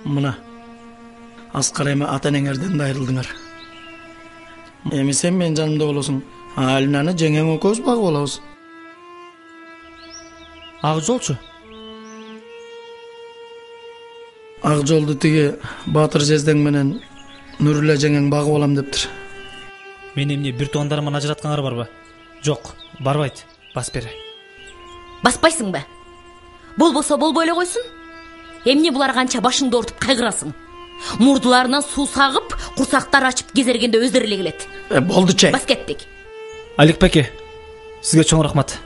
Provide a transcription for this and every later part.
Mına. Askar eme ata-enеңерден de ayrıldыңар. Эми sen men жанымда болосуң. Алинаны жеңең экөөбүз багып алабыз. Ак жолчу. Ак жолду тиги Батыр Жездең менен Нурулла жеңең багып алам дептир. Мен эмне бир туугандарыман ажыраткаңар барбы? Жок, барбайт. Бас бере. Баспайсың ба? Болбосо болбой эле койсун. Эмне булар канча башыңды ортуп кайгырасың? Мурдуларынан суу сагып, курсактар ачып кезергенде өздөрү эле келет. Болду чей. Бас кеттик. Аликбеке, сизге чоң рахмат.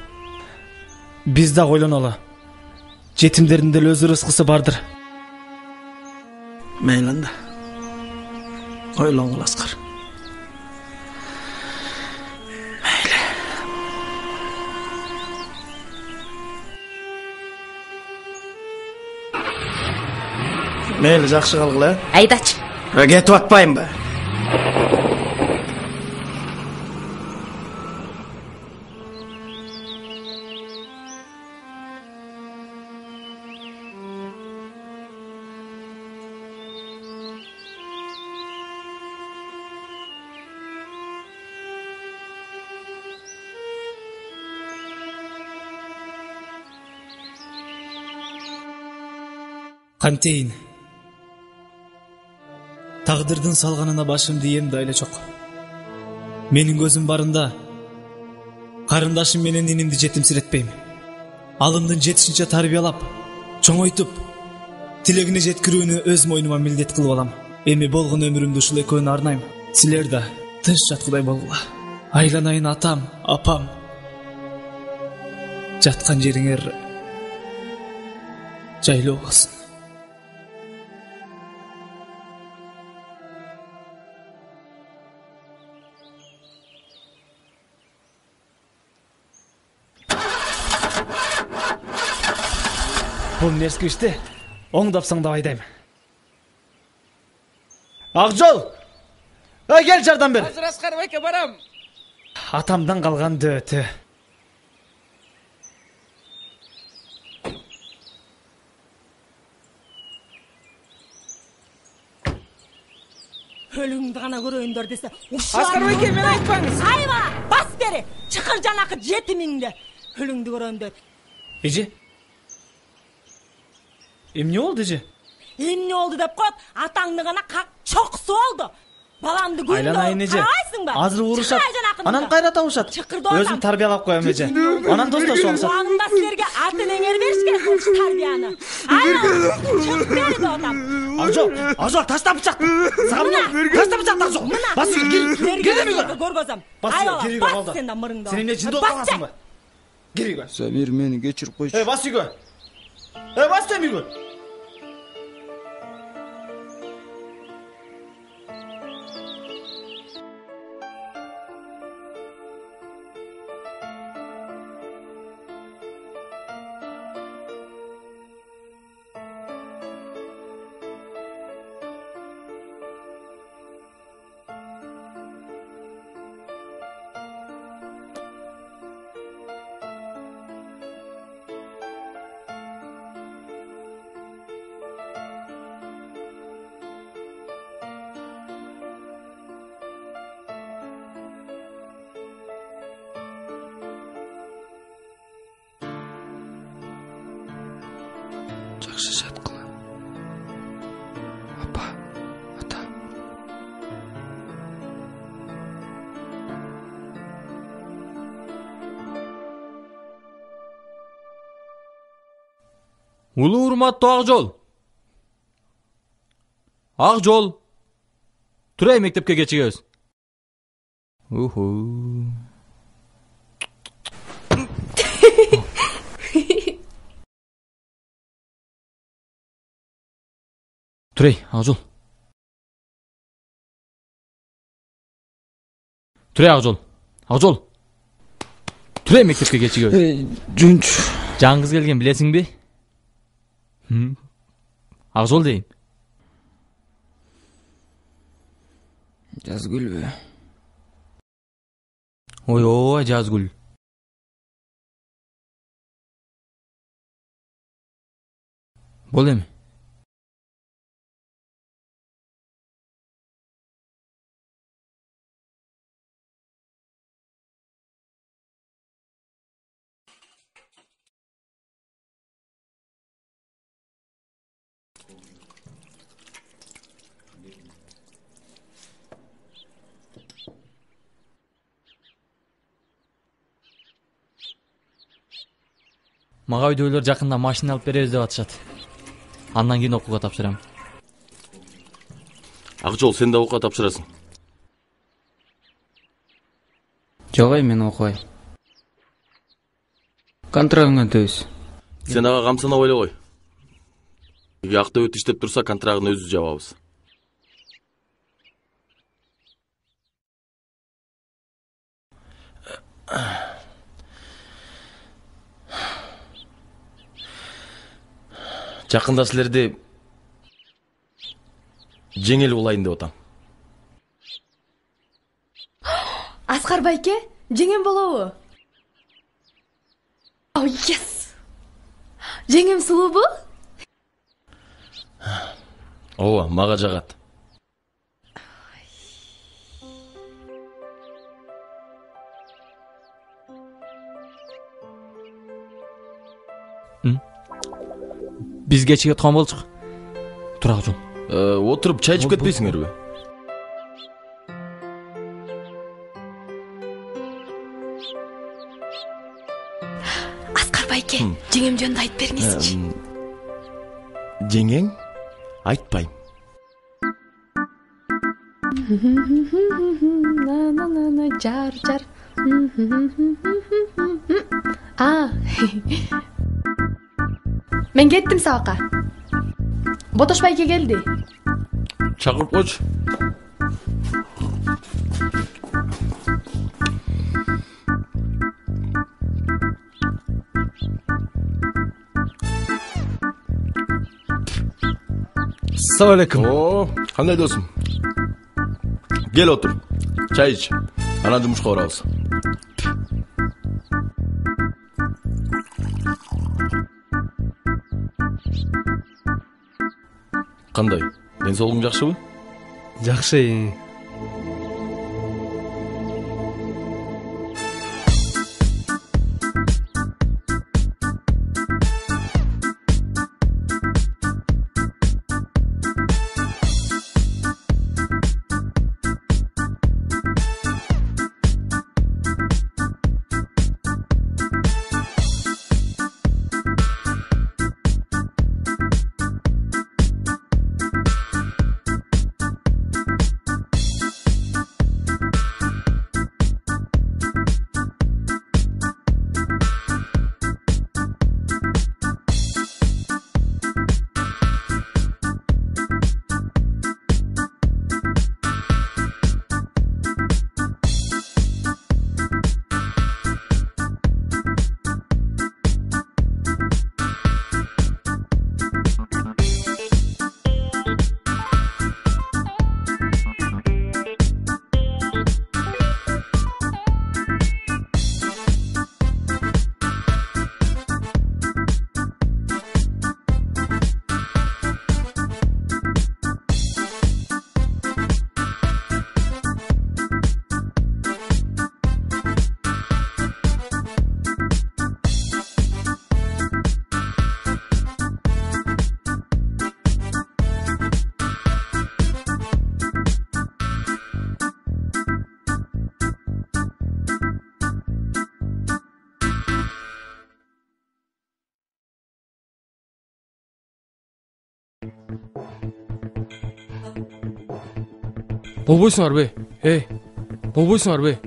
Биз да ойлонолу. Жетимдердин деле өз ырыскысы бардыр. Мейлинда. Ойлоңул Аскар. Meyli, жақсы қалғыла. Айдачы. Кетіп атпайым ба? Кантейин. Тагдырдын салганына башымды ийем да эле жок. Менин көзүм барында карындашым менен инимди жетимсиретпейм. Алымдын жетишинче тарбиялап, чоңойтуп, тилегине жеткирүүнү өз мойнума милдет кылып алам. Эми болгон өмүрүмдү ушул экөөнү арнайм. Силер да тынч жаткыдай болгула. Айланайын атам, апам. Жаткан жериңер жайлуу болсун. Бул нерски ишти оңдапсаң да айдайм. Акжол! Кел жардам бер. Азыр Аскар байке барам. Атамдан калган дөөтү. Өлүңдү гана көрөйүндөр десе, Аскар байке, мен айтпаңыз. Айба, бас бери. Чыкыр жанакы жетимиңди. Өлүңдү көрөйүндөр. Эже. Эмне болду эже? Эмне болду деп коет, атаңды гана чоксу болду. Баламды Айланайын эже. карайсың ба? Азыр урушат. Анан кайра табышат. Өзүм тарбиялап коем эже. Анан достошуп алышат. Анда силерге ата-энеңер беришкен тарбияны. Айла, чыгып бери да атам. Акжол, ташта бычак. Сагамна, ташта бычак Акжол. Бас үйгө, кел демейгө. Көргөзөм. Айла, балда. Сен да мырыңды. Сен эмне жинди окугансың ба? Кел үйгө. Самир, мени кечирип койчу. Бас үйгө. Бас демейгө. Жақсы жатқыла. Апа, ата. Улуу урматтуу Акжол. Акжол. Турай, мектепке кечигебиз. Турай, Акжол. Турай, Акжол. Акжол. Турай, мектепке кечигебиз. Жунч. Жаңгыз келген билесиңби? Акжол дейм. Жазгүлбү? Ой, Жазгүл. Бол эми. Мага үйдөгүлөр жакында машина алып беребиз деп атышат. Андан кийин окууга тапшырам. Акжол, сен да окууга тапшырасың. Жок, мен окубайм. Контрагыңа төбүз. Сен ага камсана ойлой кой. Эгер Актөбөт иштеп турса, контрагын өзүбүз жабабыз. Жакында силерди жеңил булайын деп атам. Аскар байке, жеңем болобу? Ой, yes! Жеңем сулуубу? Ооба, мага жагат. Биз кечиге турган болчук. Тур Акжол. Отуруп чай ичип кетпейсиңерби? Аскар байке, жеңем жөнүндө айтып бериңизчи. Жеңең? Айтпайм. Жар. Мен кеттим сабакка. Ботош байке келди. Чакырып койчу. Assalamu alaikum. О, кандай досум? Кел отур. Чай ич. Анан жумушка барабыз. Кандай? Ден соолугуң жакшыбы? Жакшы. Болбойсуңарбы? Болбойсуңарбы?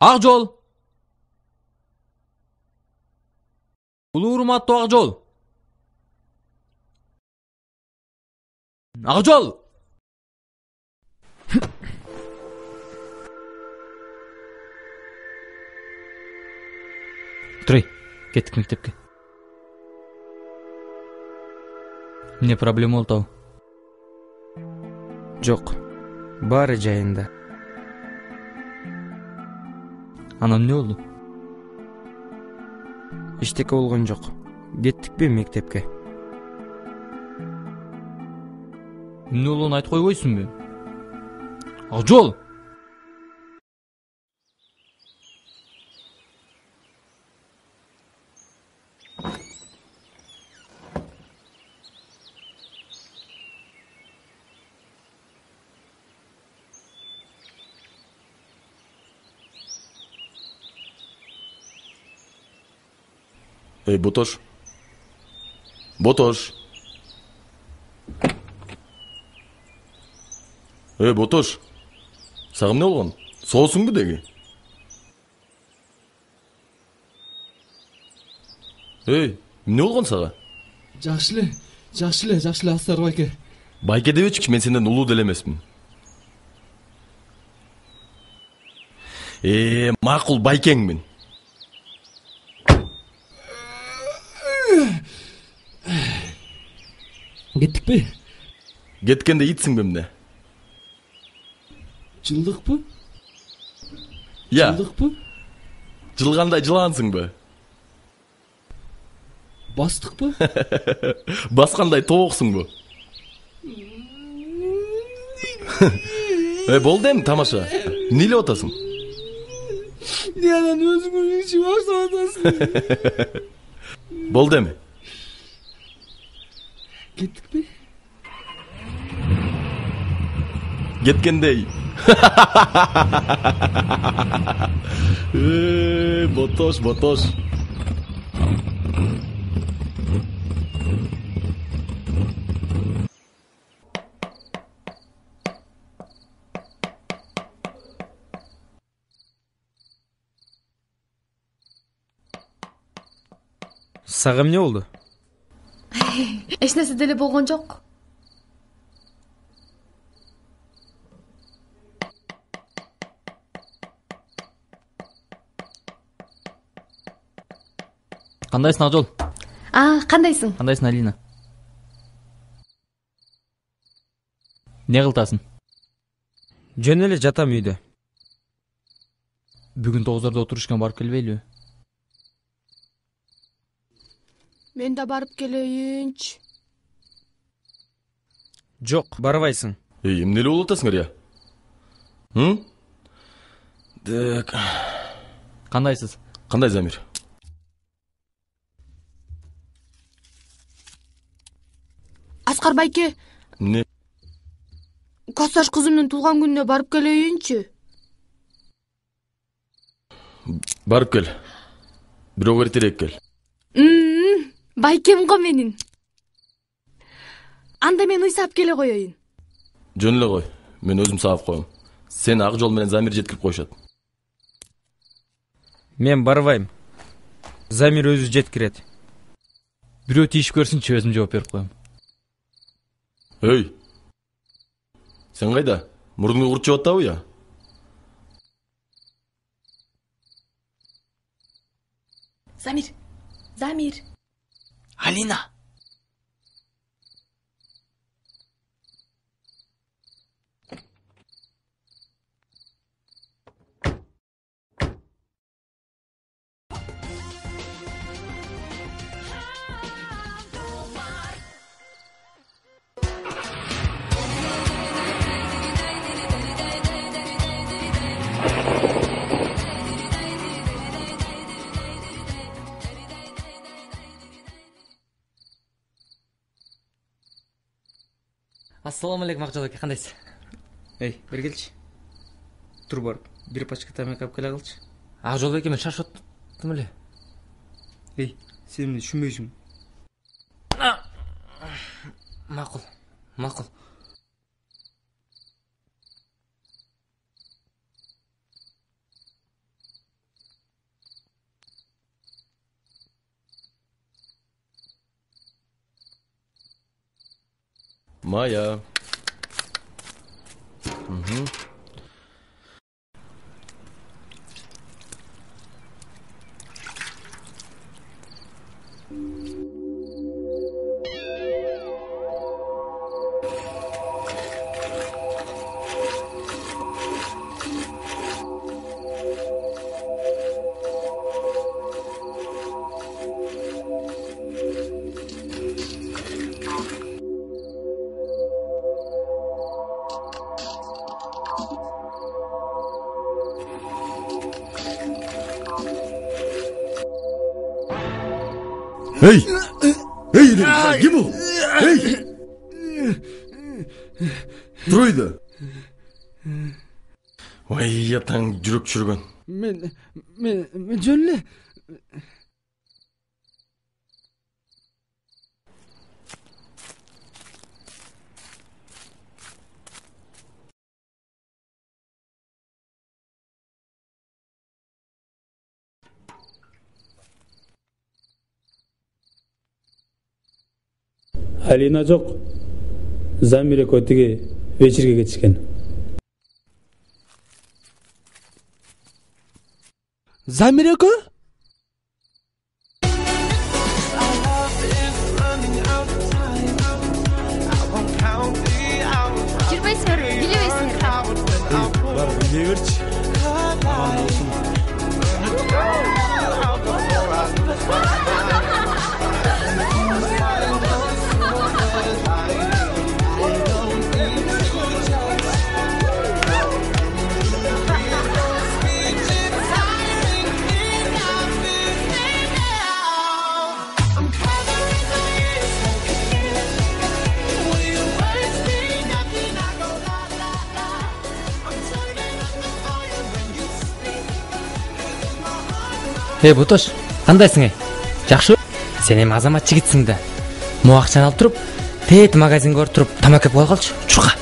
Акжол. Улуу урматтуу Акжол. Акжол! Турай, кеттик мектепке. Эмне проблема болду табы? Жок. Баары жайында. Анан эмне болду? Эчтеке болгон жок. Кеттикпи мектепке? Эмне болгонун айтып койбойсуңбу? Акжол! Эй, Ботош. Ботош. Эй, Ботош. Сага эмне болгон? Соосуңбу деги? Эй, эмне болгон сага? Жакшы эле, Аскар байке. Байке дебечи, мен сенден улуу деле эмесмин. Макул байкеңмин. Кеттикпи? Кеткенде итсиңби эмне? Жылдыкпы? Я, Жылдыкпы? жылгандай жылансыңбы? Бастыкпы? Баскандай тооксуңбу? Болду эми тамаша. Эмне илеп атасың? Анан өзүңүз ичип баштап атасың. Болду эми. Кеттикпи? Кеткендей. Ботош, Ботош. Сага эмне болду? Эч нерсе деле болгон жок. Кандайсың, Акжол? Кандайсың? Кандайсың, Алина? Не кылтасың? Жөн эле жатам үйдө. Бүгүн 9:00 отурушкан барып келбейлиби? Мен да барып келейинчи. Жок, барбайсың. Эмне эле болуп атасыңар, я? Так. Кандайсыз? Кандай Замир? Аскар байке, Эмне? Косаш кызымдын туулган күнүнө барып келейинчи. Барып кел. Бирок эртерээк кел. Байкем го менин. Анда мен уй саап келе коеюн. Жөн эле кой. Мен өзүм саап коем. Сени Акжол менен Замир жеткирип коюшат. Мен барбайм. Замир өзү жеткирет. Бирөө тийишип көрсүнчү, өзүм жооп берип коем. Эй. Сен кайда? Мурдуңду курчуп атабы, я? Замир. Алина. Ассаламу алейкум, Акжол аке, кандайсыз? Эй, бери келчи. Тур барып, бир пачка тамак алып келе калчы. Акжол аке, мен шашып аттым эле. Эй, сен эмне түшүнбөйсүң? Макул. Maya. Hey! Hey dedim, kim o? Hey! Duruydu. Vay yatan жүрөк çürgün. Men jönle. Алина жоқ. Замир экөөтүгү вечерге кетишкен. Замир экөө? Жүрбейсіңдер, билебейсіңдер. Бар, биле берчи. Аман болсун. Ботош, кандайсың эй? Жакшы? Сен эми азамат жигитсиң да. Могу акчаны алып туруп, тет магазинге барып туруп тамак алып калчы. Чурка.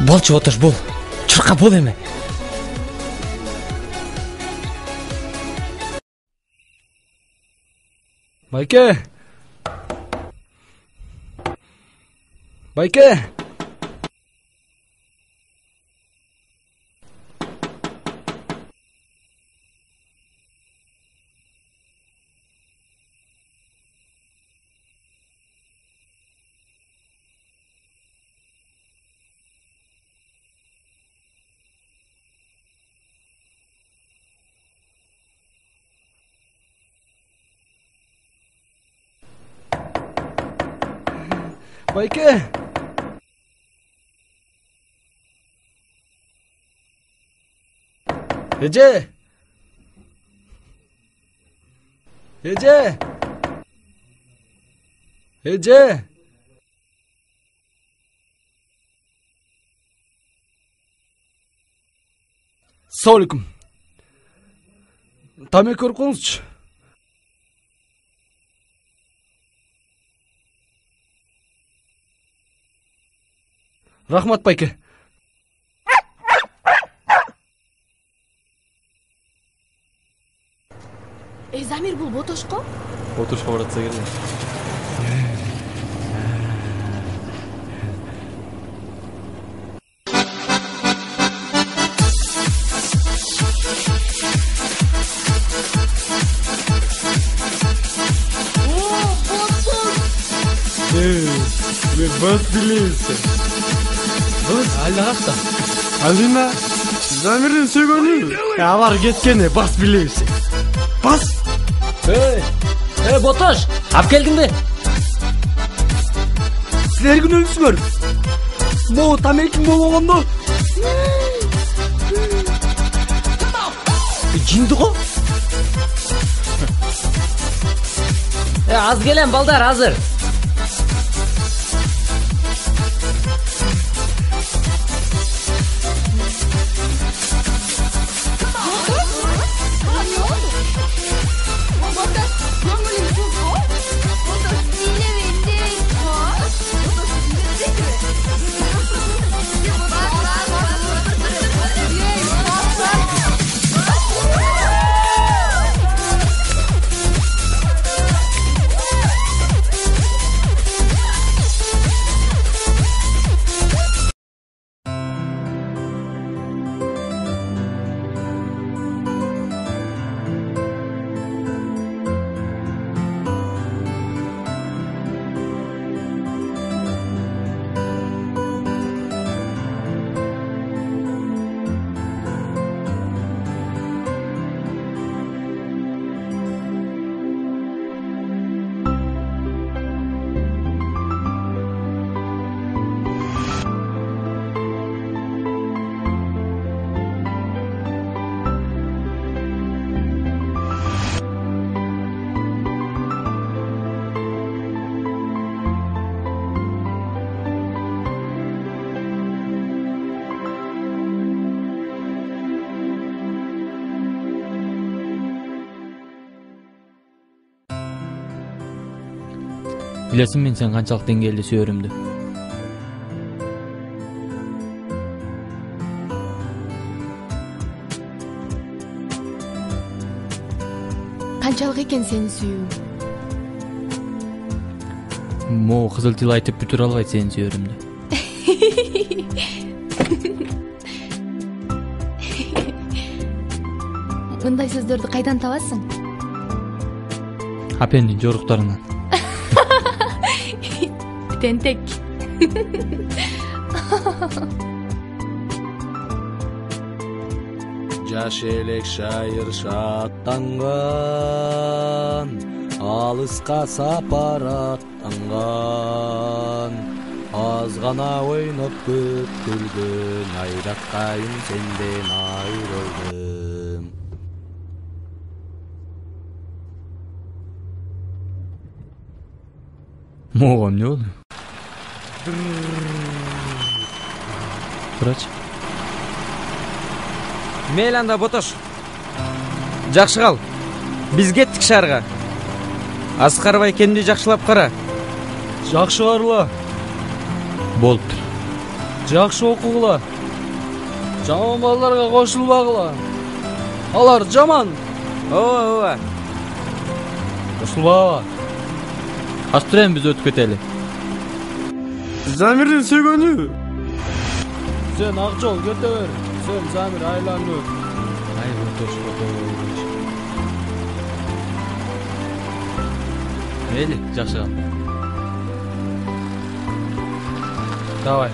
Болчу Ботош, бол. Чурка бол эми. Байке. Байке. Байке. Эже. Эже. Эже. Assalamualaikum. Тамек көріп қойыңызшы. Рахмат, байке. Замир бул Ботошко? Ботошко баратса керек. Мен бас билейсің. Бас? Аллахта. Алина, Замирдин сөйгөнү. Алар кеткене бас билейсің. Бас? Ботош, алып келдиң бе? Силер күнөөсүңөр. Могу тамеким болгондо. Жинди го? Az келем балдар, азыр. Билесиң мен сен канчалык деңгээлде сүйөрүмдү. Канчалык экен сени сүйүү? Могу кызыл тил айтып бүтүрө албайт сени сүйөрүмдү. Мындай сөздөрдү кайдан табасың? Апендин жоруктарынан. Тентек. Жаш элек шайыр шаттанган, алыска сапар аттанган. Аз гана ойноп көп күлгөн, айраккайым сенден айрылдым. Могу эмне болду? Турачы. Мейлі анда Ботош. Жакшы кал. Биз кеттик шаарга. Аскарбай кенди жакшылап кара. Жакшы барла. Болуптур. Жакшы окугула. Жаман балдарга кошулбагыла. Алар жаман. Ооба. Кошулбагыла. Астырен биз өтүп кетели. Замирдин сөйгөнү. Sen Акжол кете бер. Sen Замир айланып. Ай, Ботош. Мейли, жакшы кал. Давай.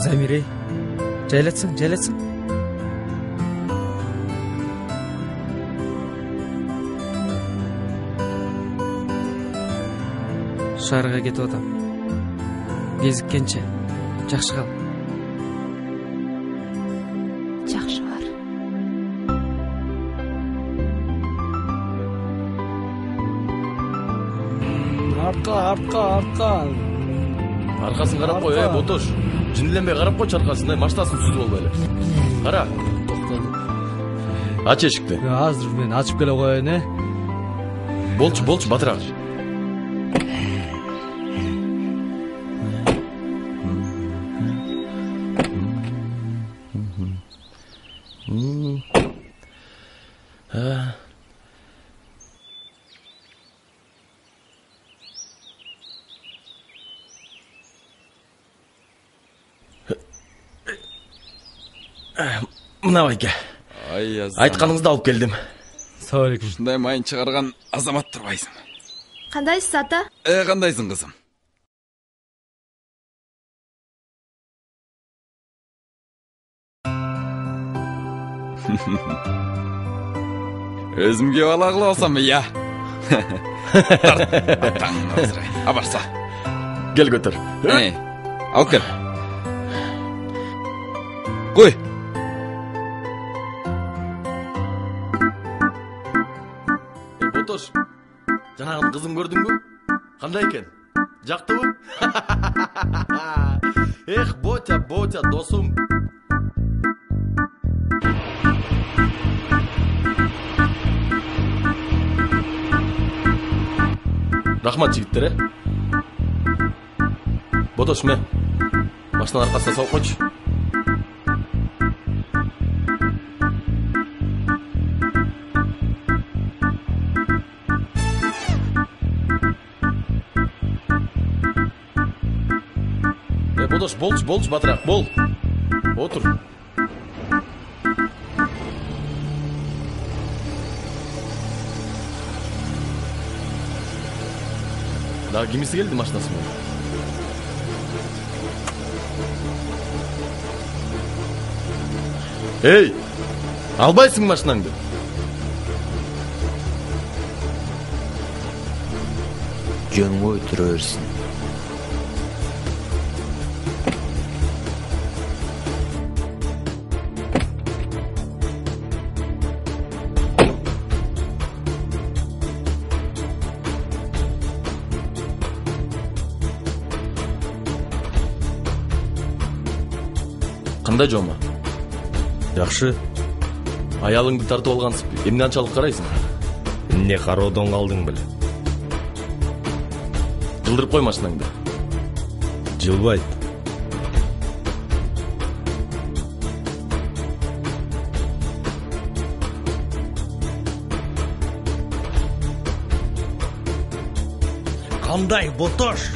Замир, жайлатсың. Шаарга кетип атам. Кезиккенче. Жакшы кал. Жакшы бар. Артка. Аркасын карап кой, Ботош. Жинленбей карап койчу аркасында, маштасын сүзүп албайлы. Кара. Ач эшикти. Азыр мен ачып келе коеюн, Болчу, батыраак. Мына байке. Айтканыңызды алып келдим. Салам алейкум. Ушундай майын чыгарган азамат турбайсың. Кандайсыз ата? Кандайсың кызым? Өзүмгө бала кылып алсам я. Абарса. Кел көтөр. Алып кел. Кой. Ботош, жанагын кызым көрдүңбү? Кандай экен? Жактыбы? Эх, Ботя, досум. Рахмат жигиттер, Ботош, ме. Машинанын аркасына салып койчу. Ботош, болчу, батыраак, бол. Отур. Дагы кимиси келди машинасы менен? Эй, албайсың машинаңды? Жөн тура берсин. Кандай жома? Жакшы. Аялыңды тартып алгансың. Эмне анчалык карайсың? Эмне кароодон калдың беле? Жылдырып кой машинаңды. Жылбайт. Кандай ботош?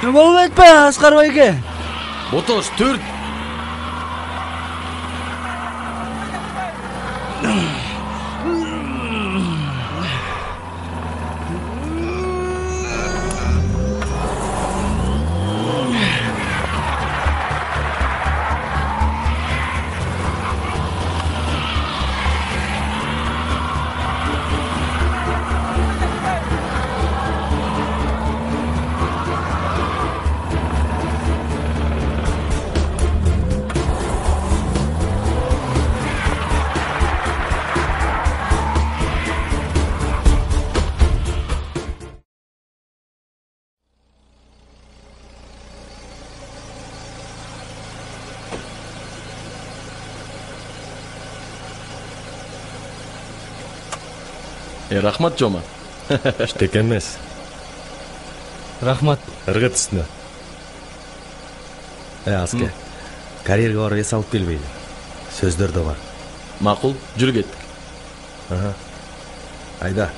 Болбойт па, Аскар байке? Ботош, төрт. Рахмат Жома. Иштеке эмес. Рахмат. Ыргыт үстүнө. Аске. Карьерге барып эс алып келбейли. Сөздөр да бар. Макул, жүрүп кеттик. Айда.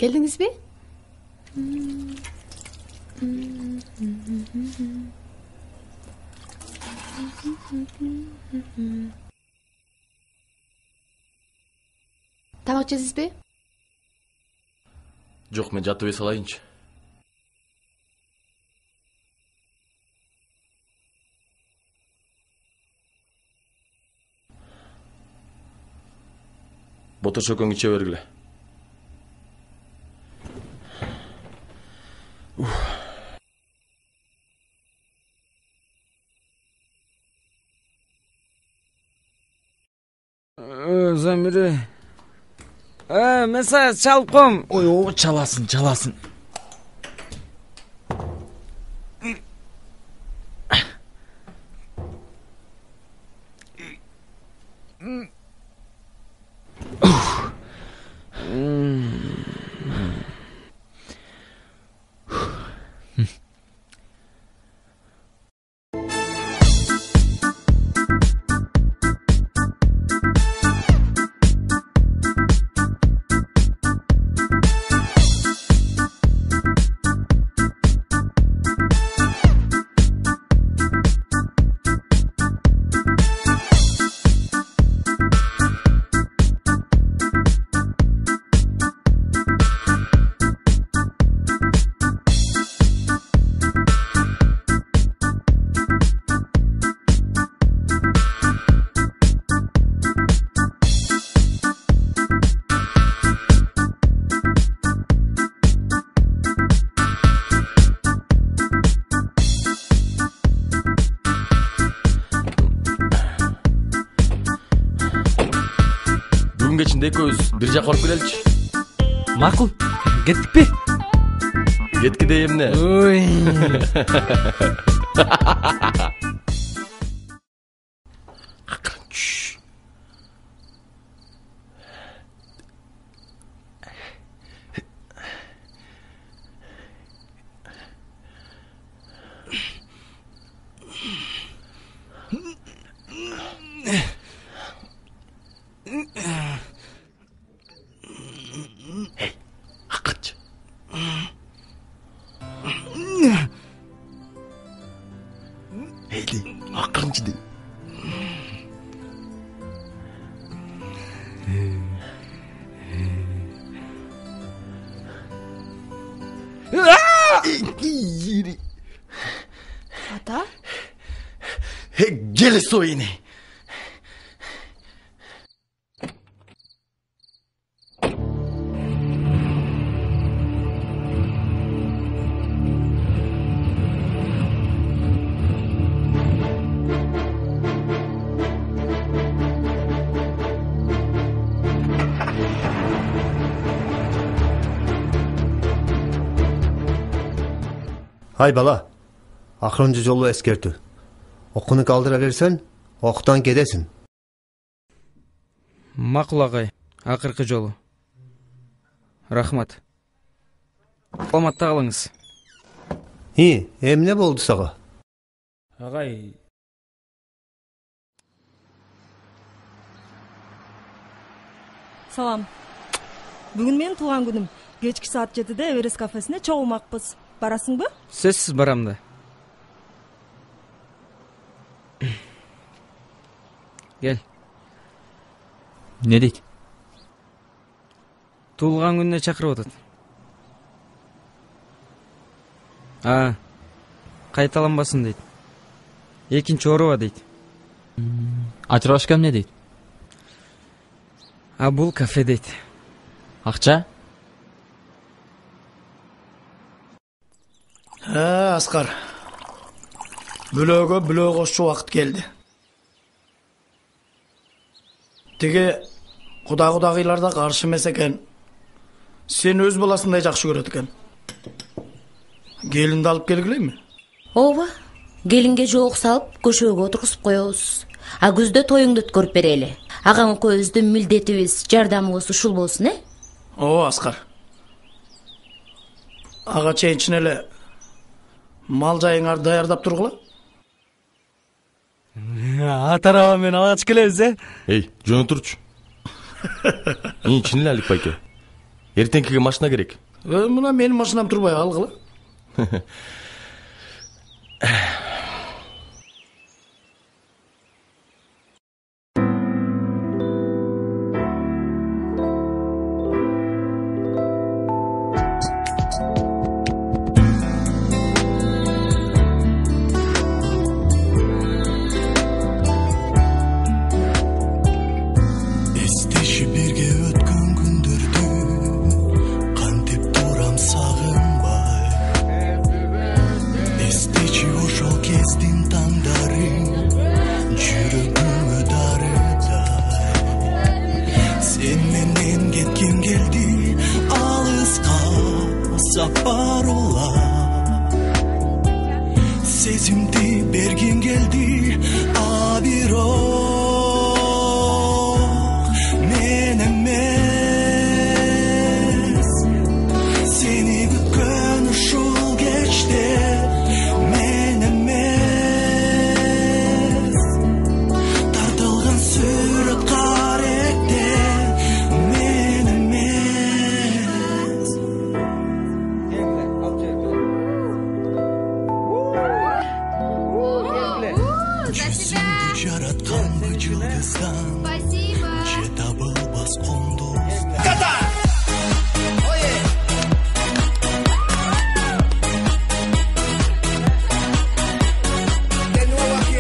Geldiniz mi? Tamam içeceğiz mi? Жок, мен жатып эс алайынчы. Ботош экөөң иче бергиле. Замире. Mesela çalıp kom. Ой, о, çalasın. Бүгүнгө чейин экөөбүз бир жака барып келеличи. Макул. Кеттикпи? Кеткиде эмне? Ой. Hey, акырчы. Эйди, акырчы де. Ата? Gel soyini. Hay bala, akırıncı yolu eskertü. Okunu kaldıra versen, oktan gidesin. Макул агай, акыркы жолу. Рахмат. Саламатта калыңыз. Эмне болду сага? Агай, Салам. Бүгүн менин тууган күнүм. Кечки саат 7-де Эверест кафесине чогулмакпыз. Барасыңбы? Сөзсүз барам да. Кел. Не дейт? Туулган күнүнө чакырып атат. Кайталанбасын дейт. Экинчи ооруба дейт. Ачырбашка эмне дейт? Бул кафе дейт. Акча? Аскар. Бөлөгө кошчу убакыт келди. Тиги кудагыйларда каршы эмес экен. Сен өз баласындай жакшы көрөт экен. Келинди алып келгилейби? Ооба. Келинге жоок салып, көшөгө отургузуп коебуз. Күздө тоюңду өткөрүп берели. Агаң экөөбүздүн милдетибиз, жардамыбыз ушул болсун, Ооба, Аскар. Ага чейинчен эле мал жайыңарды даярдап тургула. Атараба мен алгач келебиз, Эй, жөн турчу. Чын эле Алик байке. Эртеңкиге машина керек. Мына менин машинам турбай алгыла. Sezimdi bergin geldi abiro men emes seni bükkan uşul geçti men emes tartılgan sürüp karekte men emes. Yüzümdü yaratkan bu yıldızdan Cetabıl bas konduz Kata! Oye! De nuevo aquí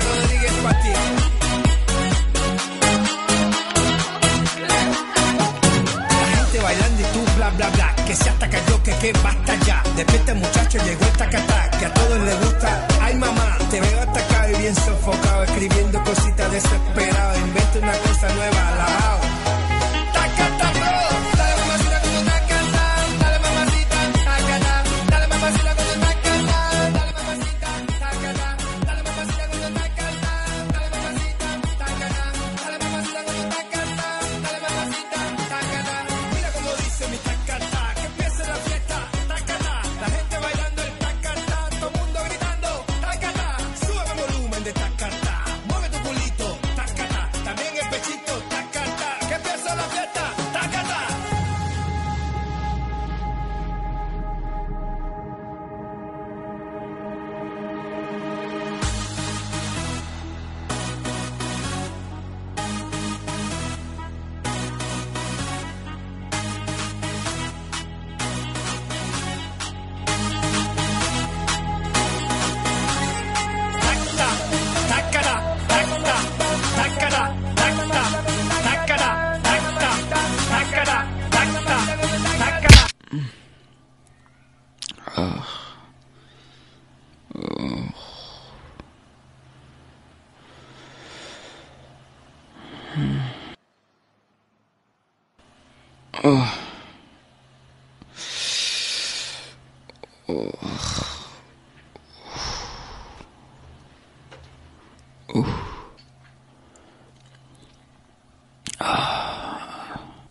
Rodríguez Pati. La gente bailando y tú bla bla bla Que se hasta cayó que basta ya Despierta muchacho llegó el tacatá Que a todos les gusta Ay mamá, te veo atacado y bien sofocado Escribiendo cositas desesperado Inventa una cosa nueva, alabao Tacata, bro Dale mamacita con tu tacata Dale mamacita, tacata Dale mamacita con tu tacata Dale mamacita, tacata Dale mamacita con tu tacata Dale mamacita, tacata Dale mamacita con tu tacata Dale mamacita, tacata Mira como dice mi tacata Que empiece la fiesta, tacata La gente bailando el tacata Todo el mundo gritando, tacata Sube el volumen de tacata Mueve tu culito, tacata También el pechito, tacata Que empiece la fiesta, tacata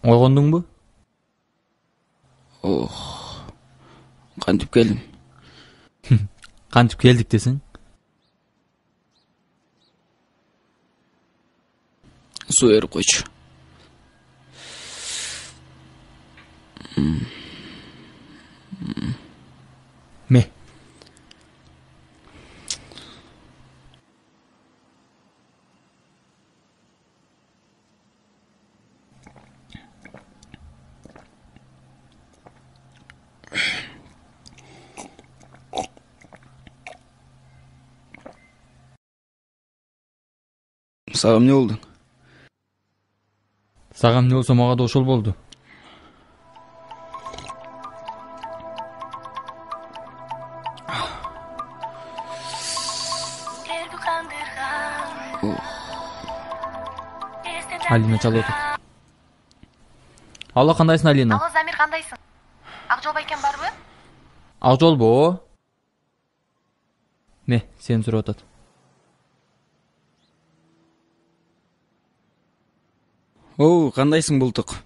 Ойгондуңбу? Kantip geldim. Кантип келдик десең? Su verip koyçu. Me. Sağım ne oldun? Сага эмне болсо мага да ошол болду. Алина чалып отур. Алло, кандайсың, Алина? Алло, Замир, кандайсың? Акжол байкем барбы? Акжолбу? Не, сени сурап атат. Оу, кандайсың Бултук?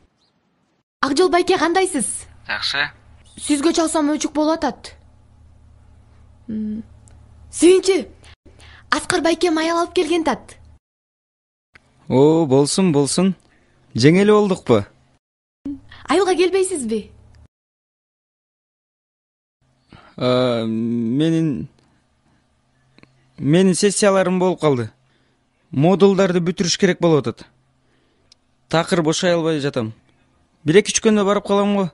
Акжол байке, кандайсыз? Жакшы. Сүзгө чалсам өчүк болуп атат. Сүйүнчү, Аскар байке маял алып келген тат. О, болсун. Жеңели болдукпу? Айылга келбейсизби? Менин сессияларым болуп калды. Модулдарды бүтүрүш керек болуп атат. Такыр бошой албай жатам. 1-2 күндө барып калам го.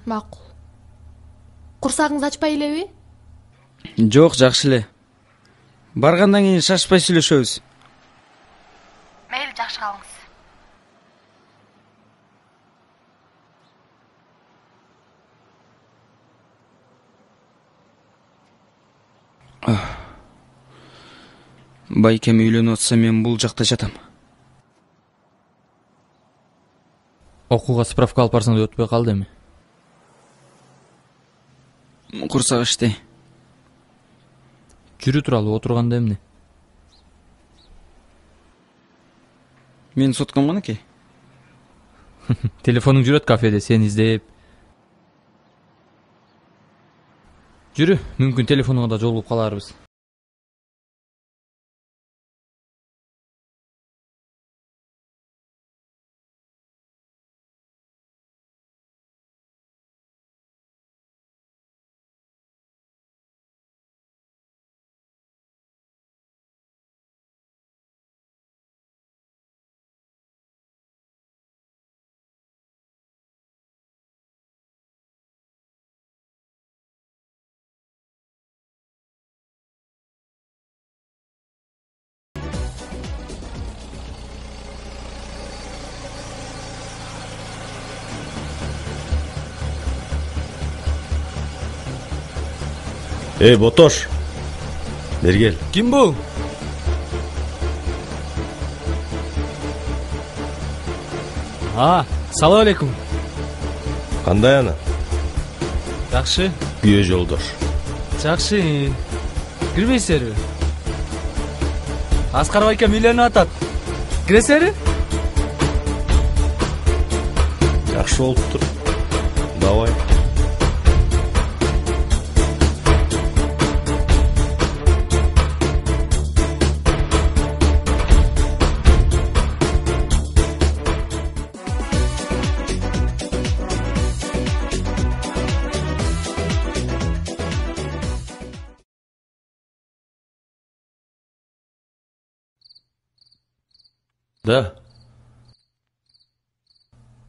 Макул. Курсагыңыз ачпай элеби? Жок, жакшы эле. Баргандан кийин шашпай сүйлөшөбүз. Мейли, жакшы калыңыз. Байкем үйлөнүп атса, мен бул жакта жатам. Окууга справка алып барсаң да өтпөй калды эми. Курсак иштей. Жүрү туралы отурганда эмне? Мен соткам канаки? Телефонуң жүрөт кафеде, сени издеп. Жүрү, мүмкүн телефонуңа да жолугуп каларбыз. Ботош. Бери кел. Ким бул? Салам алейкум. Кандай ана? Жакшы. Күйөө жолдош. Жакшы. Кирбейсизби? Аскар байкем үйлөнүп атат. Киресиңби? Жакшы болуптур. Давай.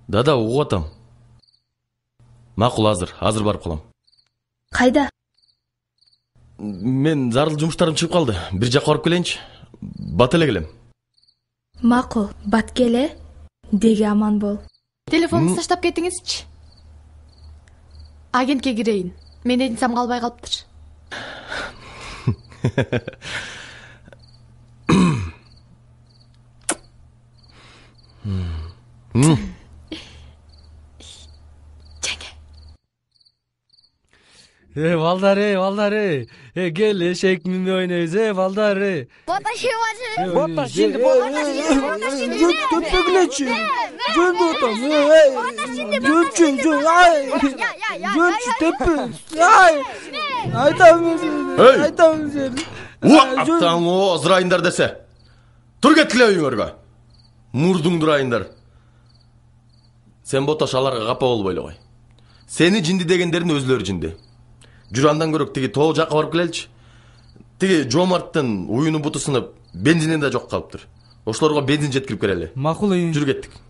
Да, угуп атам. Макул, азыр барып калам. Кайда? Мен зарыл жумуштарым чыгып калды. Бир жакка барып келейинчи. Бат эле келем. Макул, бат келе. Деги аман бол. Телефонуңузду таштап кетиңизчи. Агентке кирейин. Мен айтсам калбай калыптыр. Балдар, гел эшек мине ойнойбуз, балдар. Бота şimdi. Köpekleçin. Göl botam. Gölçün. Gölçü tepe. Aytam seni. Uақтан о ызырайындар десе. Тұр кеткіле үйіңерге. Мұрдыңдыр айындар. Сен бота шаларға қапа болбойлы ғой. Сені жинди дегендерін өзлері жинди. Жүрандан көрік тегі тоғы жаққа барып келелчі. Тегі Жомарттың уйыны бұты сынып, бензинен де жоқ қалыптыр. Ошыларға бензин жеткіріп керелі. Мақұл үй. Жүр кеттік.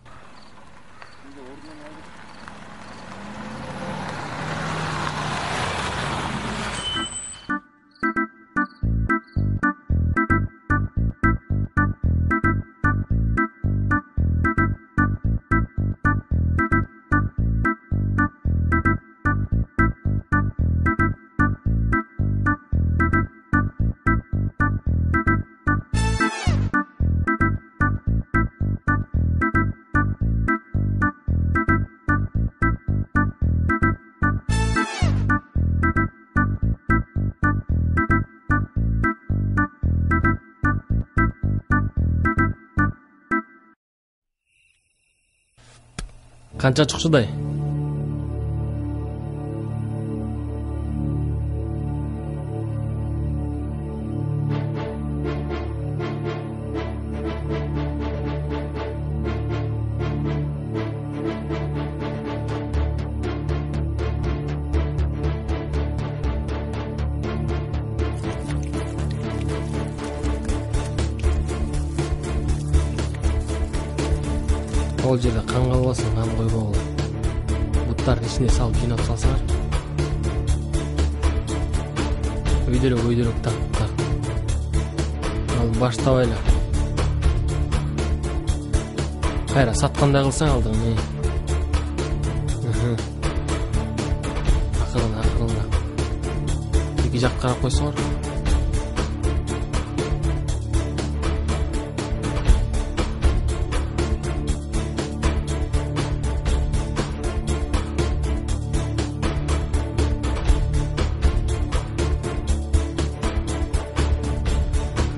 Kancha çıkışıday? Ол жерде қан қалбасын, қан қойба болады. Бұттардың ішіне салып жинап салсаңар. Өйдірек тақ. Ал баштабайлар. Қайра сатқандай қылсаң алдың. Ақырын. Екі жақ қарап қойсыңар.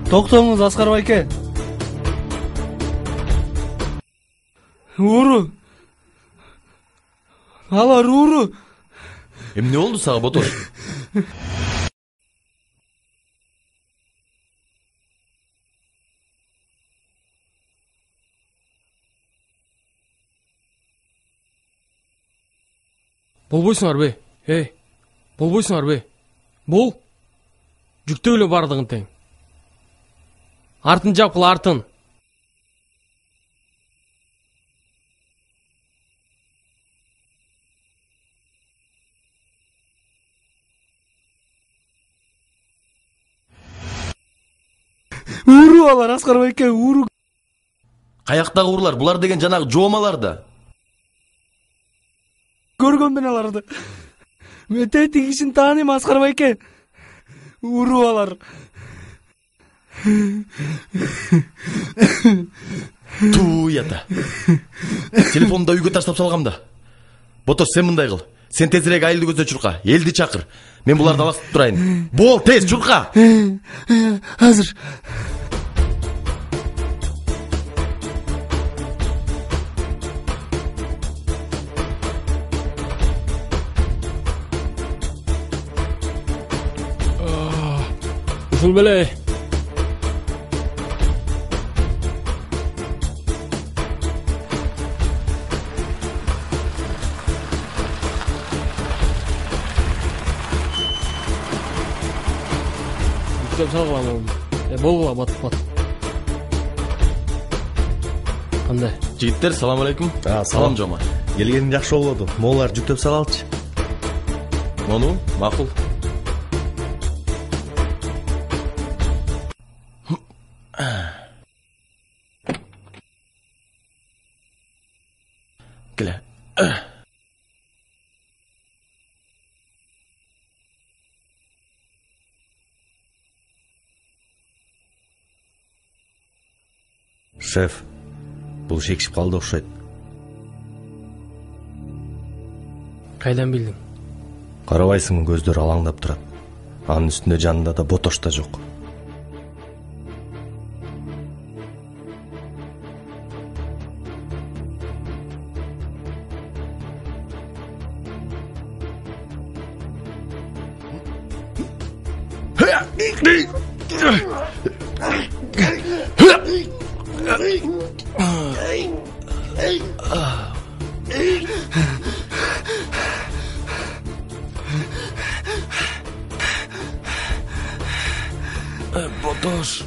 Тоқтоңыз, Асқар байке. Уру. Алар уру. Ne oldu sağa Botoş? Болбойсуңар бе? Болбойсуңар бе? Бол. Жүктөөлө бардыгын тең. Артын жапқыл, артын. Уру алар, Асқар байке, уру. Қаяқтағы урлар, бұлар деген жанағы жомалар да. Көргөн мен аларды. Мен тегишин тааныйм, Асқар байке. Уру алар. Туята. Телефонда үйге таштап салғамда. Ботос, сен мындай қыл. Сен тезірек айылды көзде чурқа. Елді чақыр. Мен бұларды аластып тұрайын. Бол, тез чурқа. Hazır. Ушул беле. Жүктөп салган болду. Болгула батып. Кандай? Жигиттер, салам алейкум. Салам жома. Келгениң жакшы болду. Молар жүктөп салалчы. Мону, макул. Келе. Шеф, бұл шекшіп қалды окшойт. Кайдан билдиң? Карабайсыңбы, көздөр алаңдап турат. Анын үстүндө жанында да ботош да жок. Ботош.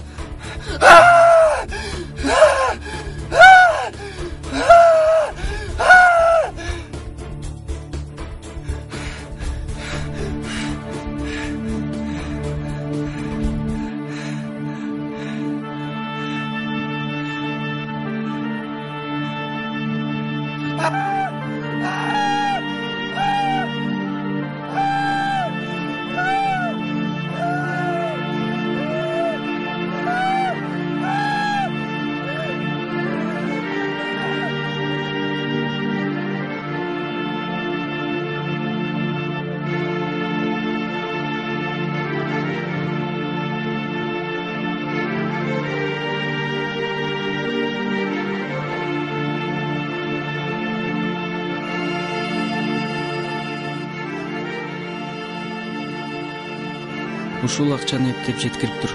Ушул акчаны эптеп жеткирип тур.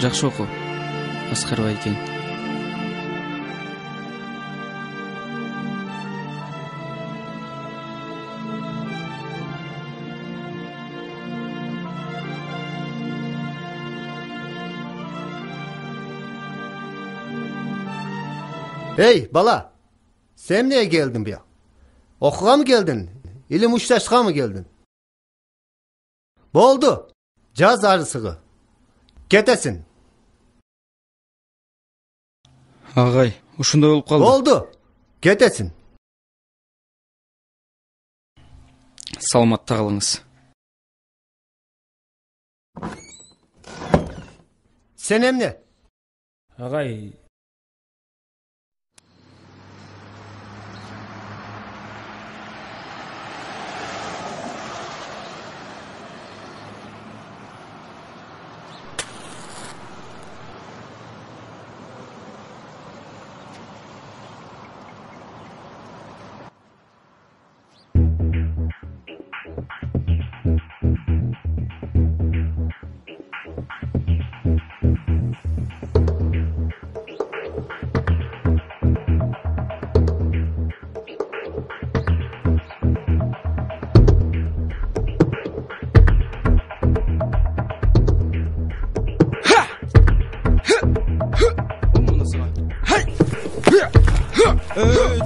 Жакшы оку, Аскар байкең. Hey bala, sen niye geldin bir ya? Okuğa mı geldin? İlim uçtaşlığa mı geldin? Boldu. Caz arısığı. Ketesin. Agay, ушундай болуп калды. Болду. Кетесин. Саламатта калыңыз. Sen emne? Агай,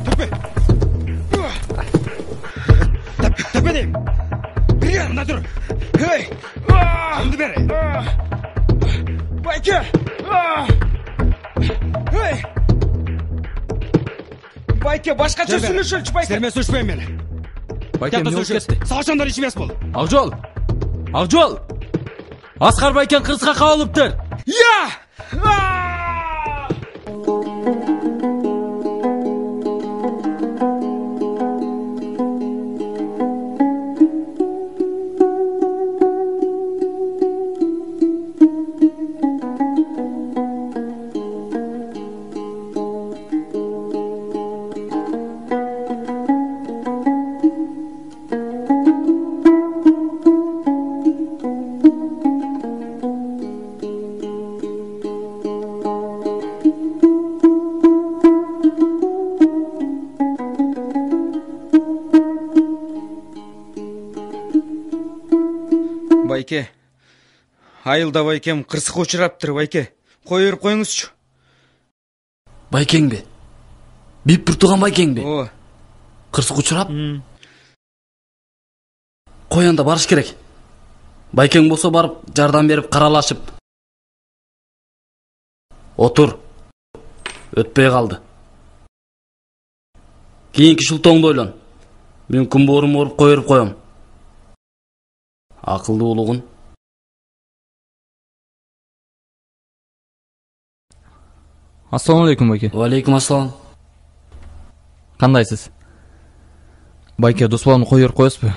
Tepe. Tepedeyim. Bir yanımda dur. Hey. Şimdi beri. Bayke. Hey. Bayke başka çözsünü şu Bayke. Serme suçmayın beni. Байкем не болуп кетти? Savaşanlar iş емес бол. Акжол. Акжол. Аскар байкең кырсыкка кабылыптыр. Ya! Байке. Айылда байкем кырсыкка учураптыр, байке. Кой берип коюңузчу. Байкең бе? Бип бир турган байкең бе? Ооба. Кырсык учурап? Кой анда барыш керек. Байкең болсо барып жардам берип каралашып. Отур. Өтпөй калды. Кийинки шултоңду ойлон. Мен күн боорум ооруп кой берип коем. Акылды улугун. Ассаламу алейкум, байке. Ва алейкум ассалам. Кандайсыз? Байке, дос баламды кой берип коесузбу?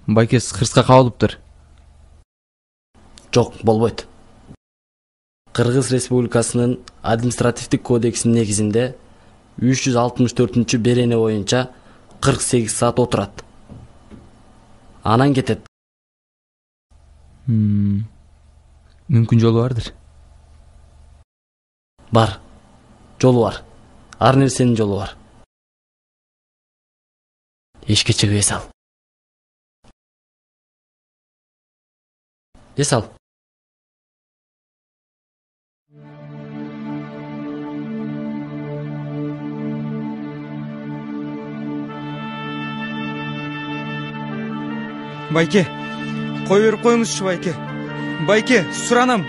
Байке кырска кабылыптыр. Жок, болбойт. Кыргыз Республикасынын административдик кодексинин негизинде 364 берене боюнча 48 саат отурат. Анан кетет. Мүмкүн жолу бардыр. Бар. Жолу бар. Ар нерсенин жолу бар. Эшикке чыгып эс ал. Эс ал. Байке, кой берип коюңузчу байке. Байке, суранам.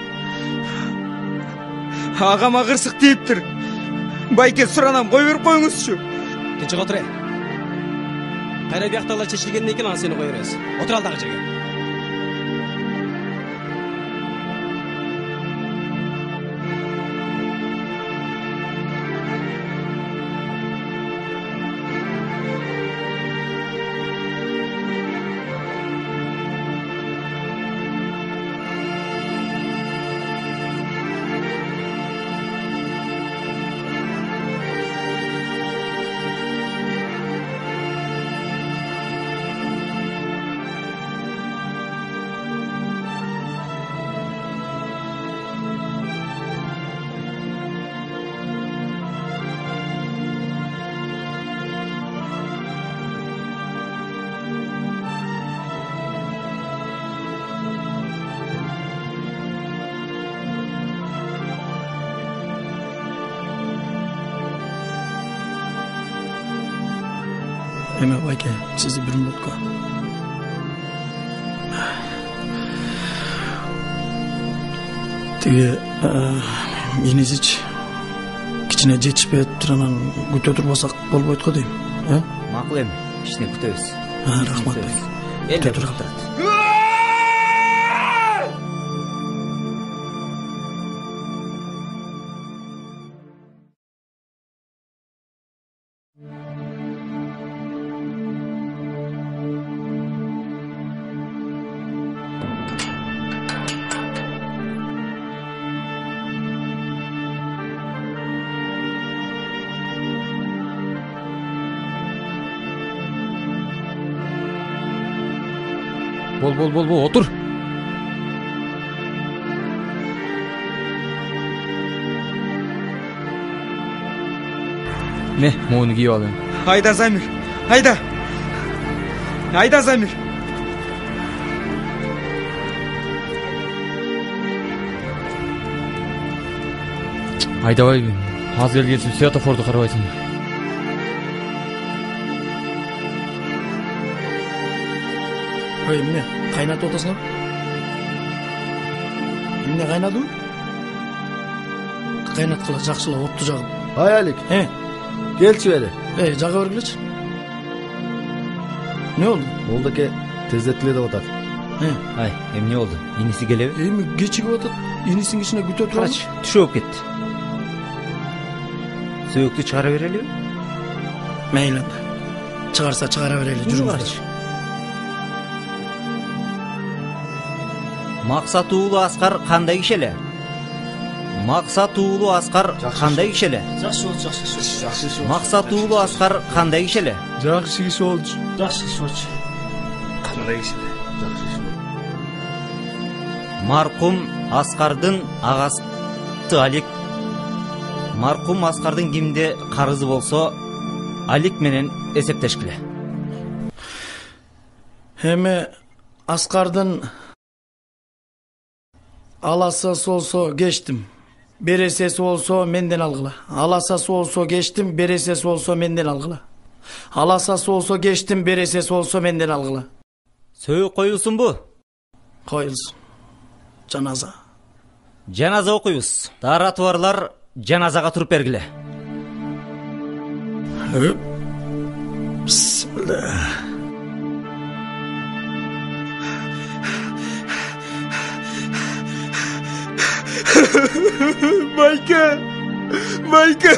Агама кырсык тийиптир. Байке, суранам, кой берип коюңузчу. Тынчык отур. Кайра бияктагылар чечилгенден кийин аны сени кое беребиз. Отур ал дагы жерге. Эме байке, сизди бир мүнөткө. Тиги менизич кичине жетишпей туруп анан күтө турбасак болбойт го дейм, Макул эми, кичине күтөбүз. Рахмат байке. Күтө турат. Бол, отур. Не, муну кийип алайын. Айда Замир, айда. Айда Замир. Айдабайбы. Азыр келсем светофорду карабайсың. Ой, эмне, кайнатып атасың? Эмне кайнады? Кайнаткыла жакшылап отту жагып. Ай Алик. Келчи бери. Жага бергилечи. Не болду? Болдуке тездетиле деп атат. Ай, эмне болду? Иниси келеби? Эми кечигип атат. Инисин кичине күтө турабы? Карачы, түшүп кетти. Сөйөктү чыгара берелиби? Мейли. Чыгарса чыгара берели, жүрүңүз. Максат уулу Аскар кандай киши эле? Максат уулу Аскар кандай киши эле? Жакшы болчу. Максат уулу Аскар кандай киши эле? Жакшы киши болчу. Кандай киши эле? Жакшы киши. Маркум Аскардын агасы Алик. Маркум Аскардын кимде карызы болсо, Алик менен эсептешкиле. Эми Аскардын аласасы болсо кечтим. Бересеси болсо менден алгыла. Аласасы болсо кечтим, бересеси болсо менден алгыла. Аласасы болсо кечтим, бересеси болсо менден алгыла. Сөйөк коюлсунбу? Коюлсун. Жаназа. Жаназа окуйбуз. Дараты барлар жаназага туруп бергиле. Бисмилlah. Майка.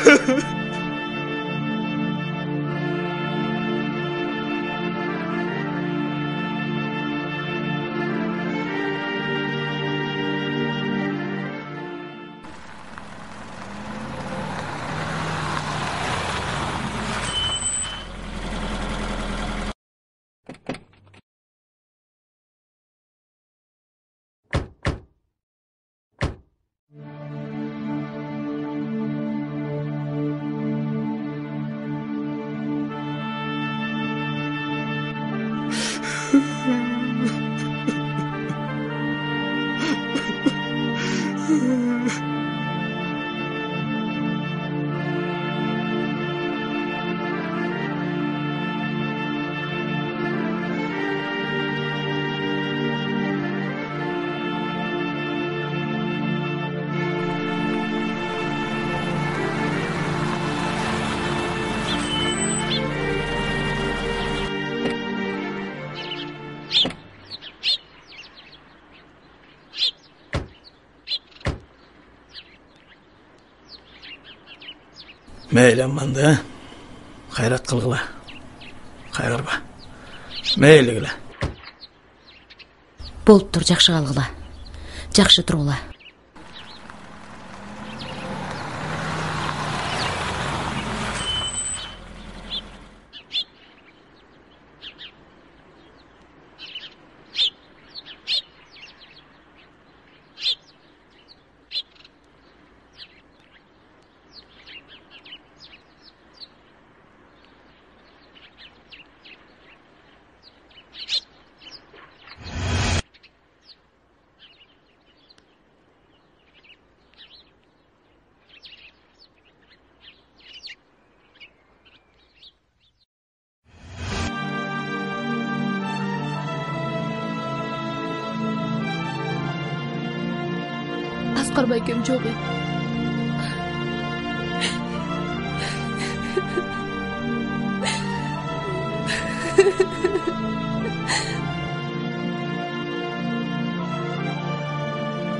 Meyli amandı, ha? Hayrat kılgıla. Kaygarba. Meyli gila. Болып тұр, жақшы қалғыла. Жақшы тұрғыла. Asqar baykem жоқ еді.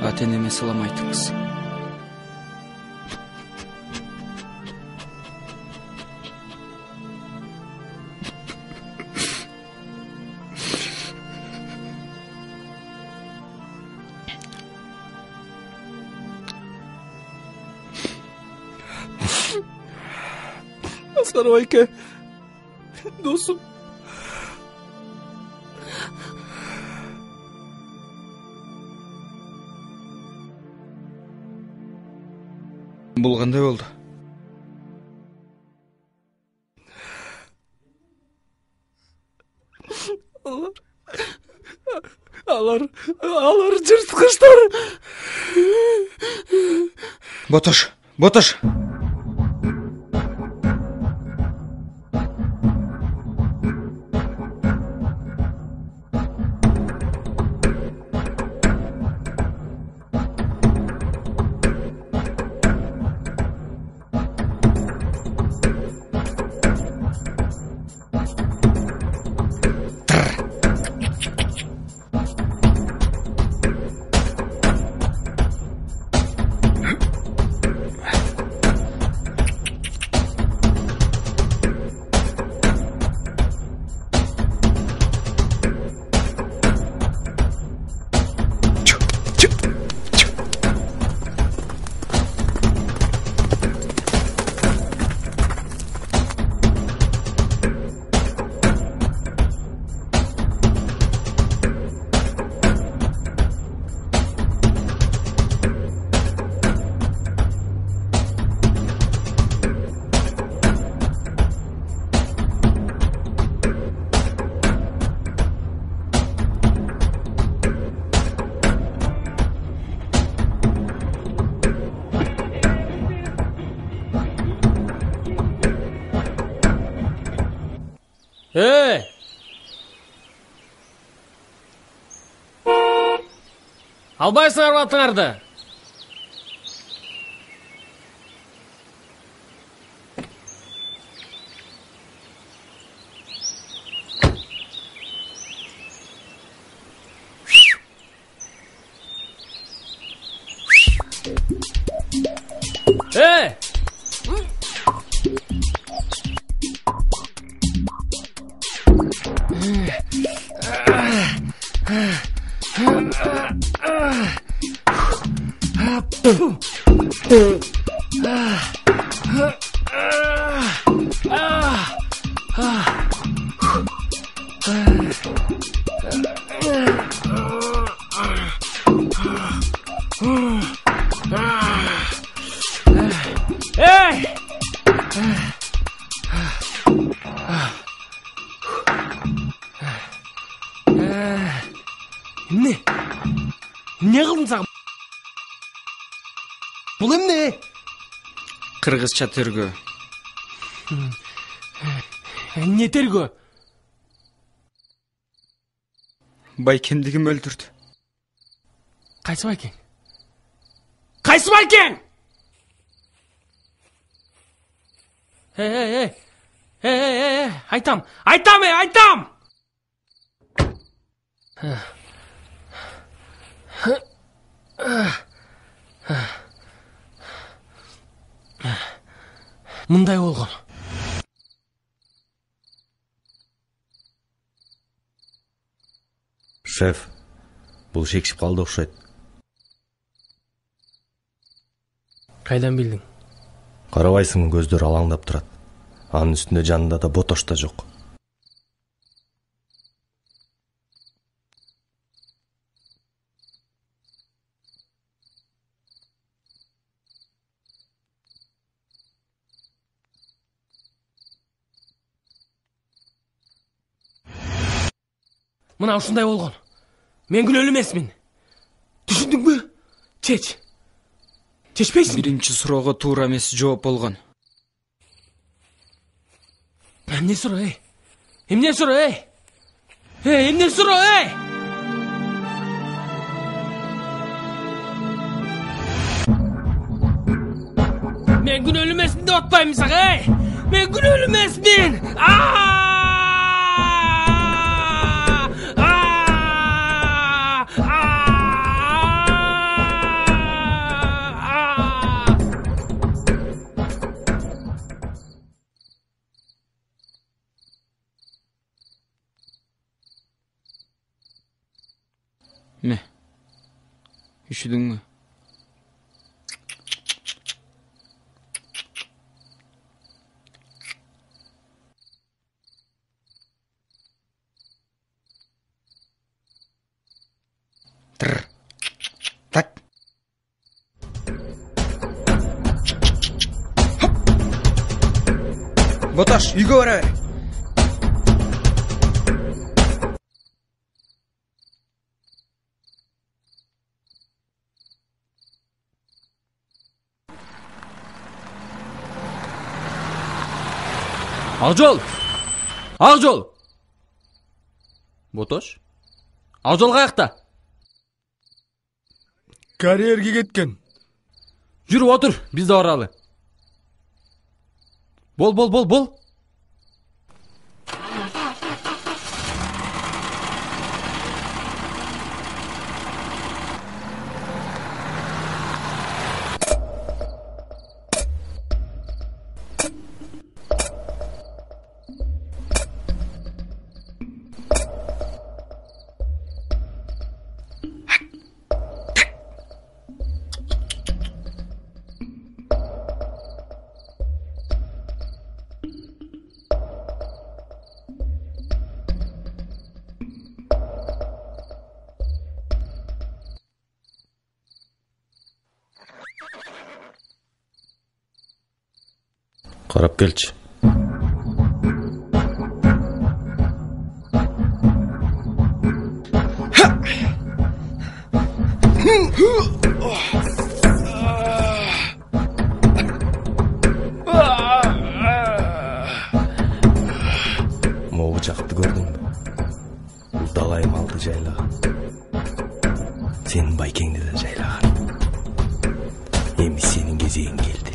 Ата-енеме салам айтыңыз. Asqar байке, досым. Бұл қандай болды? Алар жыртқыштар. Боташ. Албайсыңар батыңарды. Не қылдың саған? Бұл емне? Қырғызша тергөө. Не тергөө? Байкендігім өлтірді. Қайсы байкен? Қайсы байкен? Айтам! мындай болгон. Шеф, бул шекшип калды окшойт. Кайдан билдиң? Карабайсыңбы, көздөр алаңдап турат. Анын үстүндө жанында да Ботош да жок. Мына ушундай болгон. Мен күнөөлүү эмесмин. Түшүндүңбү? Чеч. Чечпейсиң? Биринчи суроого туура эмес жооп болгон. Эмне суроо, эй? Эмне суроо, эй? Эмне суроо, эй? Мен күнөөлүү эмесмин деп атпаймын сага, эй? Мен күнөөлүү эмесмин. Не? Üşüdüңбү? Так. Боташ, үйгө бара бер. Акжол! Акжол! Ботош? Акжол каякта? Карьерге кеткен. Жүрүп отур, биз да баралы. Бол. Карап келчи. Могу бычакты көрдүңбү? Бул далай малды жайлаган. Сенин байкеңди да жайлаган. Эми сенин кезегиң келди.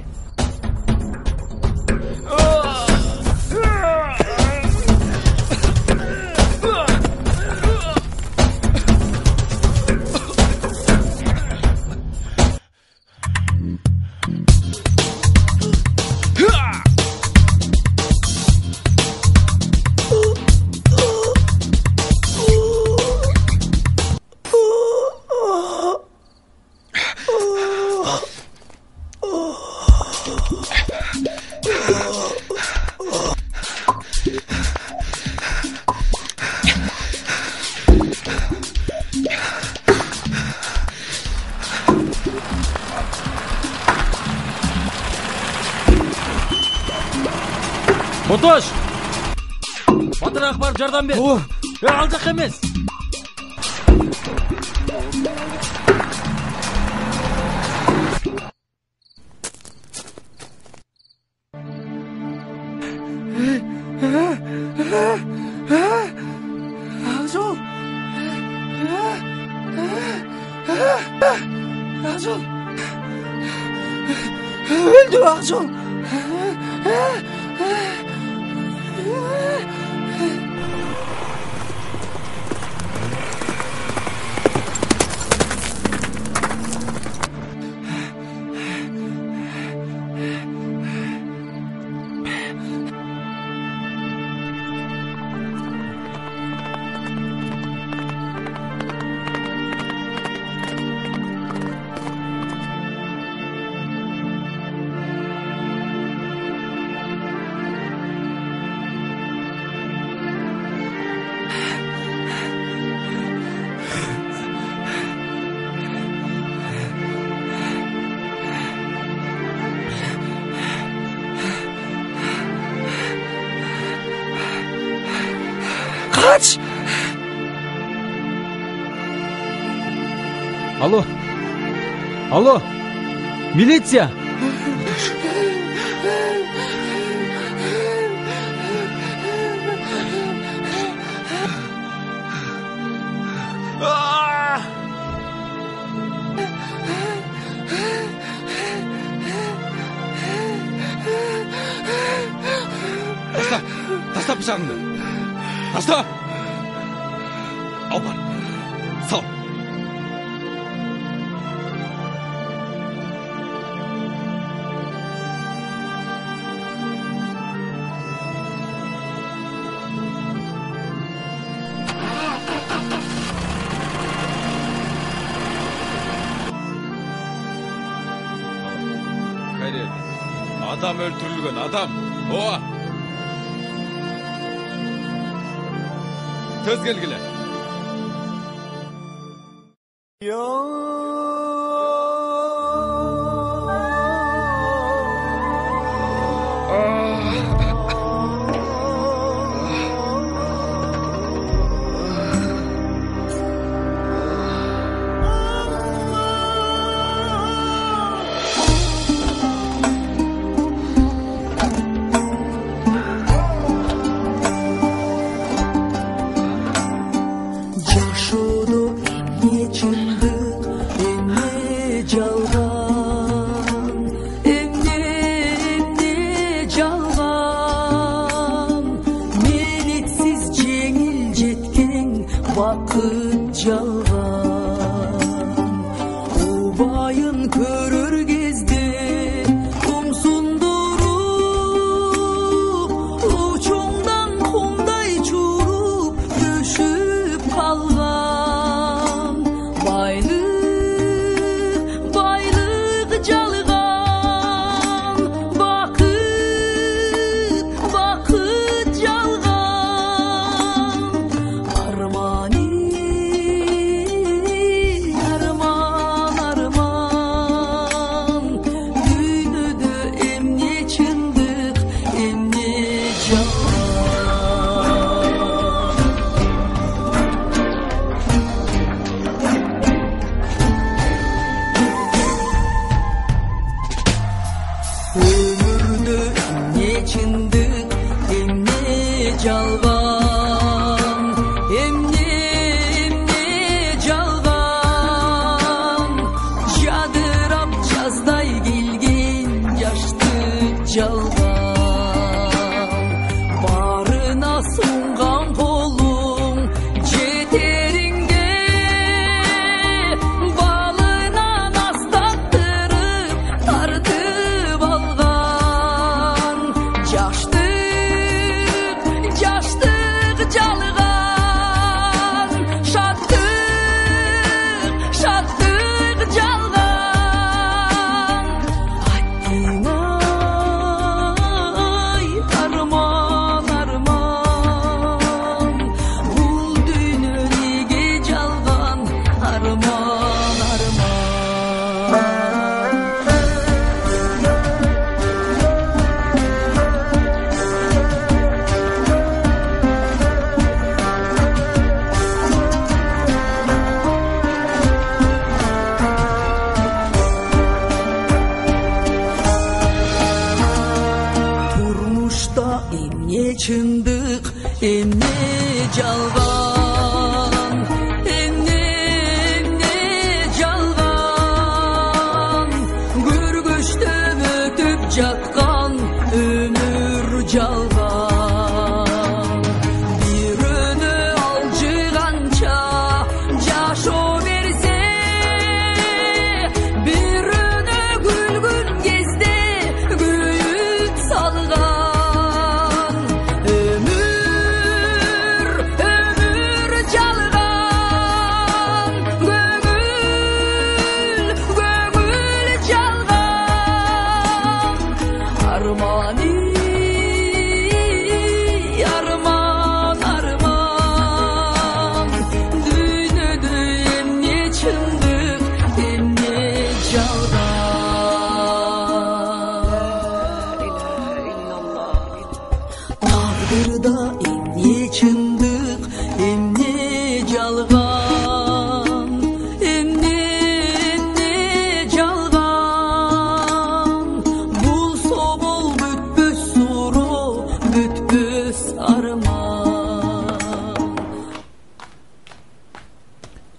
Ботош! Батыраак барып жардам бер. Ал жак эмес. Акжол. Акжол. Öldü Akjol. Kaç! Alo. Alo. Militsiya. Таста бычағыңды. Таста. Ал бар. Сал. Қайрет. Адам өлтірілген, адам. Оа. Tez gelgile.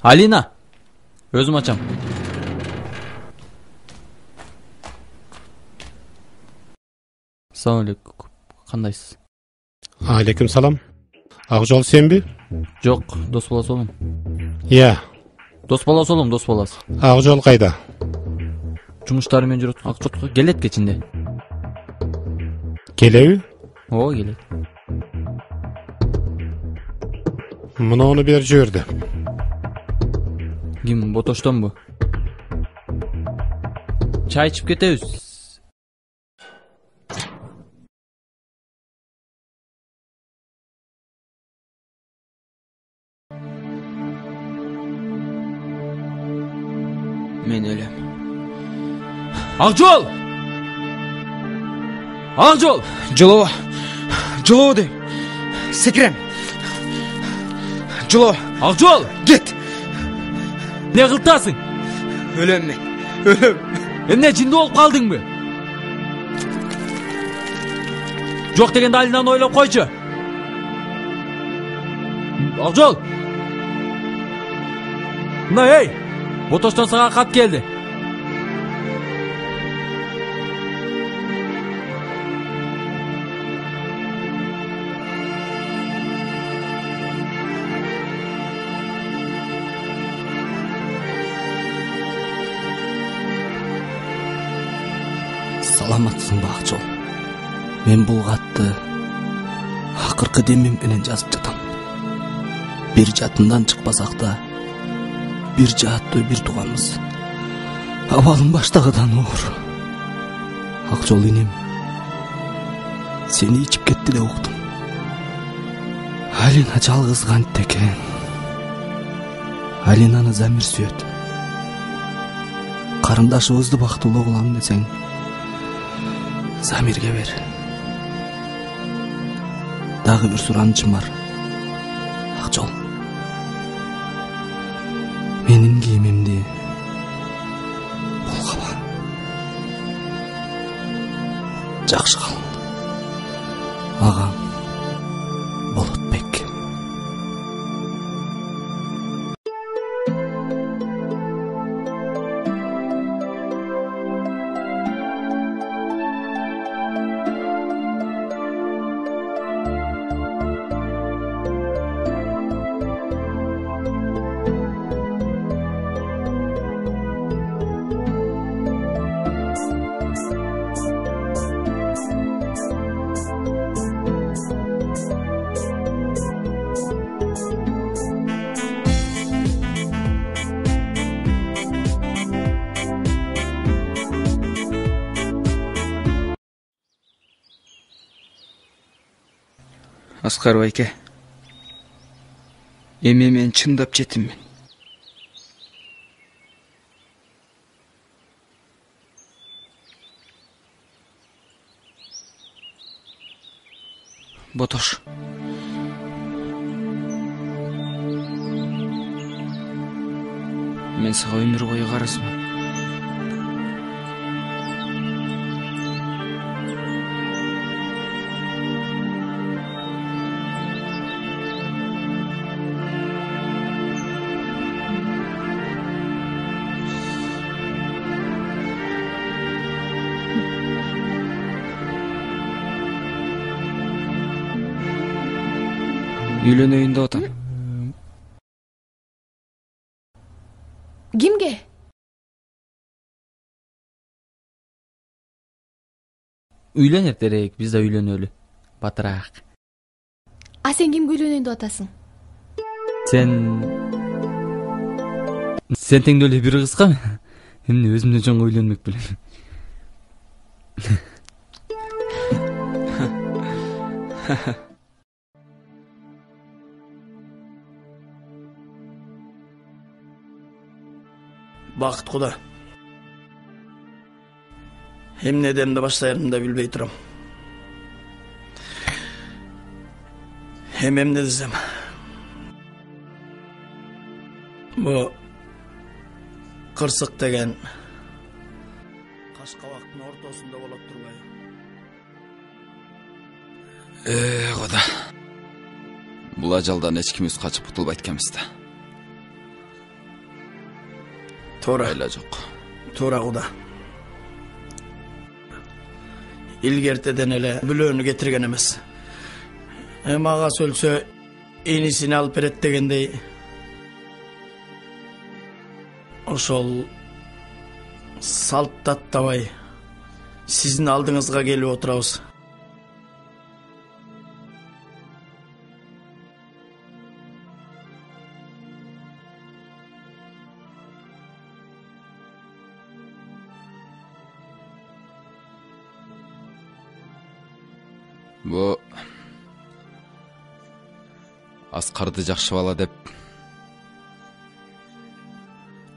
Алина, өзім açam. Assalamu alaikum. Qandaysiz? Aleyküm salam. Ақжол сенби? Жоқ, дос баласы олым. Иә. Дос баласы олым, дос баласы. Ақжол қайда? Жұмыштарымен жүріп, Ақжолға келет кечінде. Келеби? О, келет. Мұны бер жіберді. Ким, Ботоштон бу? Чай ішіп кетебиз. Мен өлем. Ақжол! Ақжол! Жылоо дейм. Секірем. Жылоо. Ақжол! Кет. Не қылтасың? Өлем мен. Өлем. Эмне жинді болып қалдың бі? Жоқ дегенде Алинаны ойлап қойшы. Ақжол! Мына ей! Ботоштан саған хат келді. Саламатсың ба, Ақжол? Мен бұл хатты ақырқы демем менен жазып жатам. Бір жатындан шықпасақ та, bir жаатты bir туғанбыз. Абалым баштағыдан оор. Ақжол инем, сені ичип кетти деп уктум. Алина жалгыз кантты экен. Алинаны Замир сүйөт. Карындашыбызды бактылуу кылам десең, Замирге бер. Дагы бир суранычым бар. Ақжол, менин кийимимди булгаба. Жакшы кал. Агам Болотбек. Асқар байке, эме мен чындап жетиммин. Ботош, мен сага өмүр бою карызмын. Үйлөнөйүн деп атам. Кимге? Үйлөн эртерээк, биз да үйлөнөлү. Батыраак. А сен кимге үйлөнөйүн деп атасың? Сен теңдөлү бир кызга эмне өзүмдөн чоң үйлөнмөк белем. Бақыт құда. Эмне демди баштайымды да билбей турам. Эмне десем. Бу кырсык деген Кашкабактын ортосунда болот турбайбы? Құда. 'Бул ажалдан эч кимибиз качып кутулбайт экенбиз да. Туура. Айла жок. Туура Куда. Илгертеден эле бүлөөнү кетирген эмес. Ага өлсө энисин алып берет дегендей ошол салт даттабай сиздин алдыңызга келип отурабыз. Бу Аскарды жакшы бала деп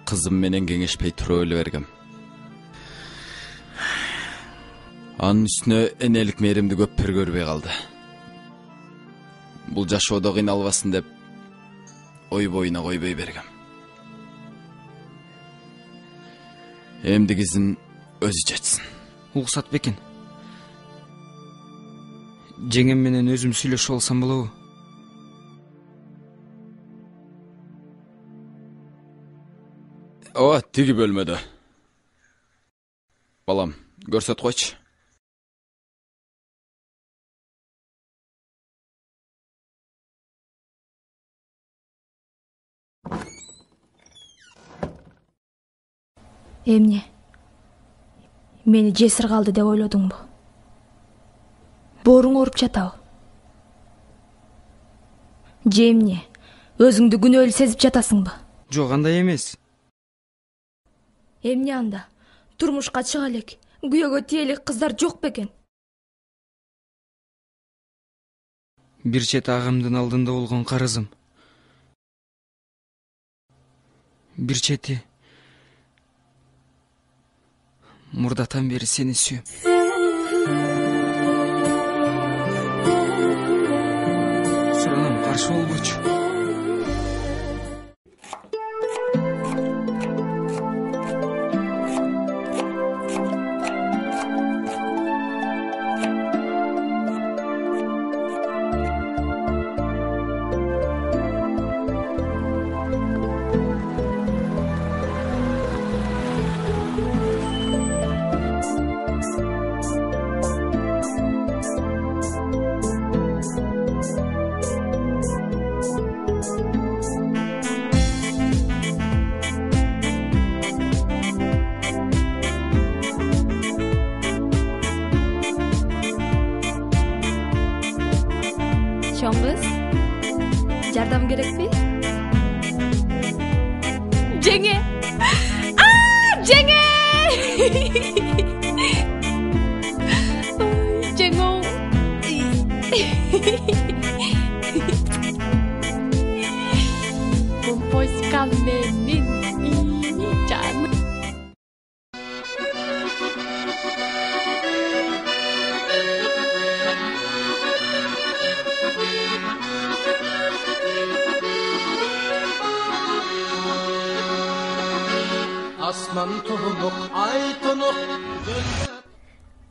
кызым менен кеңешпей туруп эле бергем. Анын үстүнө энелик мээримди көп көрбөй калды. Бул жашоодо кыйналбасын деп ой боюна койбой бергем. Эмдигизин өзү жетсин. Уруксат бекен. Жеңем менен өзүм сүйлөшүп алсам болобу? Ооба, тиги бөлмөдө. Балам, көрсөт койчу. Эмне? Мени жесир калды деп ойлодуңбу? Бооруң ооруп жатабы? Же эмне? Өзүңдү күнөөлүү сезип жатасыңбы? Жок, андай эмес. Эмне анда? Турмушка чыга элек, күйөөгө тие элек кыздар жок бекен? Бир чети агамдын алдында болгон карызым. Бир чети мурдатан бери сени сүйөм. Суранам, каршы болбойчу. Чоңгуз, жардам керекпи? Жеңе! Жеңе! Жеңе! Помпоська менин жаным.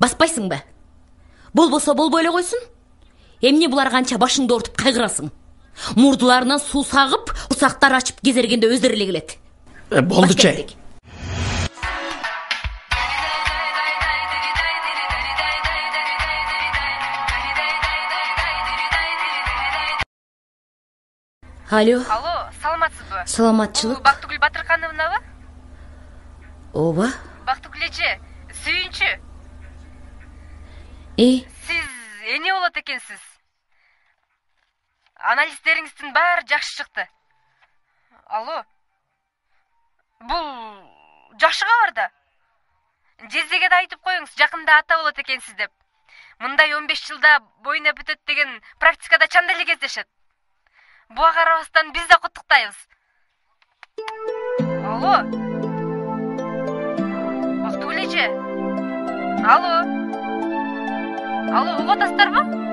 Баспайсың ба? Болбосо болбой эле койсун. Эмне булар канча башыңды ортуп кайгырасың? Мурдуларынан суу сагып, курсактар ачып кезергенде өздөрү эле келет. Болду чей. Алло. Алло, саламатсызбы? Саламатчылык. Бактыгүл Батыркановнабы? Ооба. Бактыгүл эже, сүйүнчү. Сиз эне болот экенсиз. Анализдериңиздин баары жакшы чыкты. Алло. Бул жакшы кабар да. Жездеге да айтып коюңуз, жакында ата болот экенсиз деп. Мындай 15 жылда боюна бүтөт деген практикада чанда эле кездешет. Буга карабастан биз да куттуктайбыз. Алло. Бактыгүл эже. Алло. Алло, угатасыздарбы?